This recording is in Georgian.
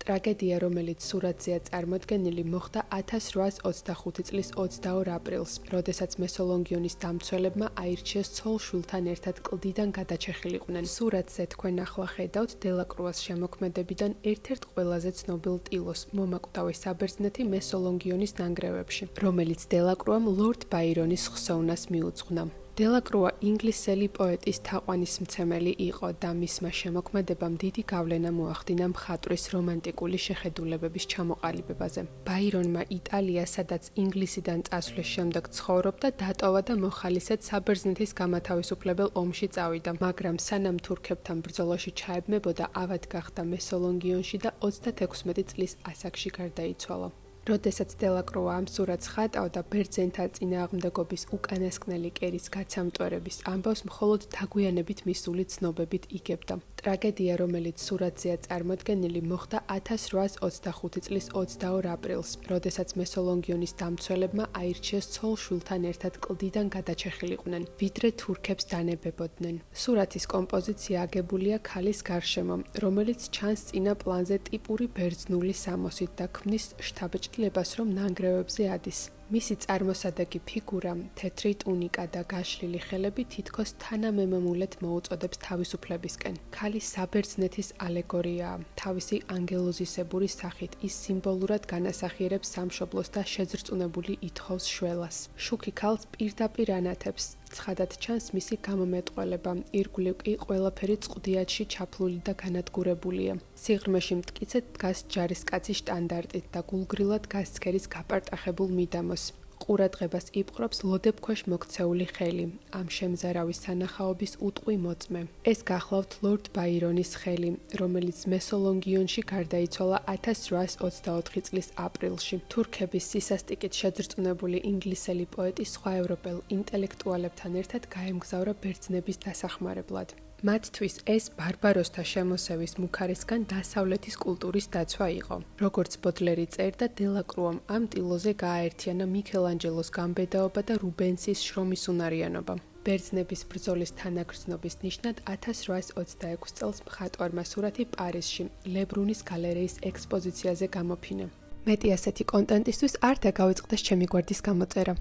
ტრაგედია, რომელიც სურათზეა წარმოდგენილი, მოხდა 1825 წლის 22 აპრილს, როდესაც მესოლონგიონის დამცველებმა აირჩიეს ცოლ-შვილთან ერთად კლდიდან გადაჩეხილიყვნენ. სურათზე თქვენ ახლა ხედავთ დელაკრუას შემოქმედებიდან ერთ-ერთ ყველაზე ცნობილ ტილოს, მომაკვდავი საბერძნეთი მესოლონგიონის ნანგრევებში, რომელიც დელაკრუამ ლორდ ბაირონის ხსოვნას მიუძღვნა. დელაკრუა ინგლისელი პოეტის თაყვანისმცემელი იყო და მისმა შემოქმედებამ დიდი გავლენა მოახდინა მხატვრის რომანტიკული შეხედულებების ჩამოყალიბებაზე. ბაირონმა იტალია, სადაც ინგლისიდან წასვლის შემდეგ ცხოვრობდა, დატოვა და მოხალისედ საბერძნეთის გამათავისუფლებელ ომში წავიდა, მაგრამ სანამ თურქებთან ბრძოლაში ჩაებმებოდა, ავად გახდა მესოლონგიონში და 36 წლის ასაკში გარდაიცვალა. როდესაც დელაკრუა ამ სურათს ხატავდა, ბერძენთა წინააღმდეგობის უკანასკნელი კერის გაცამტვერების ამბავს მხოლოდ დაგვიანებით მისული ცნობებით იგებდა. ტრაგედია, რომელიც სურათზეა წარმოდგენილი, მოხდა 1825 წლის 22 აპრილს, როდესაც მესოლონგიონის დამცველებმა აირჩიეს ცოლ-შვილთან ერთად კლდიდან გადაჩეხილიყვნენ, ვიდრე თურქებს დანებებოდნენ. სურათის კომპოზიცია აგებულია ქალის გარშემო, რომელიც ჩანს წინა პლანზე ტიპური ბერძნული სამოსით და ქმნის შთაბეჭდილებას, რომ ნანგრევებზე ადის. მისი წარმოსადეგი ფიგურა, თეთრი ტუნიკა და გაშლილი ხელები თითქოს თანამემამულეთ მოუწოდებს თავისუფლებისკენ. ქალი საბერძნეთის ალეგორიაა. თავისი ანგელოზისებური სახით ის სიმბოლურად განასახიერებს სამშობლოს და შეზრწუნებული ითხოვს შველას. შუქი ქალს პირდაპირ ანათებს, ცხადად ჩანს მისი გამომეტყველება, ირგვლივ კი ყველაფერი წყდიათში ჩაფლული და განადგურებულია. სიღრმეში მტკიცედ დგას ჯარისკაცის შტანდარტით და გულგრილად გასცქერის გაპარტახებულ მიდამოს. ყურადღებას იპყრობს ლოდებქვეშ მოქცეული ხელი, ამ შემზარავის სანახაობის უტყვი მოწმე. ეს გახლავთ ლორდ ბაირონის ხელი, რომელიც მესოლონგიონში გარდაიცვალა 1824 წლის აპრილში. თურქების სისასტიკით შეძრწუნებული ინგლისელი პოეტი სხვა ევროპელ ინტელექტუალებთან ერთად გაემგზავრა ბერძნების დასახმარებლად. მათთვის ეს ბარბაროსთა შემოსევის მუქარისგან დასავლეთის კულტურის დაცვა იყო. როგორც ბოდლერი წერდა, დელაკრუამ ამ ტილოზე გააერთიანა მიქელანჯელოს გამბედაობა და რუბენსის შრომის უნარიანობა. ბერძნების ბრძოლის თანაგრძნობის ნიშნად 1826 წელს მხატვარმა სურათი პარიზში, ლებრუნის გალერეის ექსპოზიციაზე გამოფინა. მეტი ასეთი კონტენტისთვის არ დაგავიწყდეს ჩემი გვერდის გამოწერა.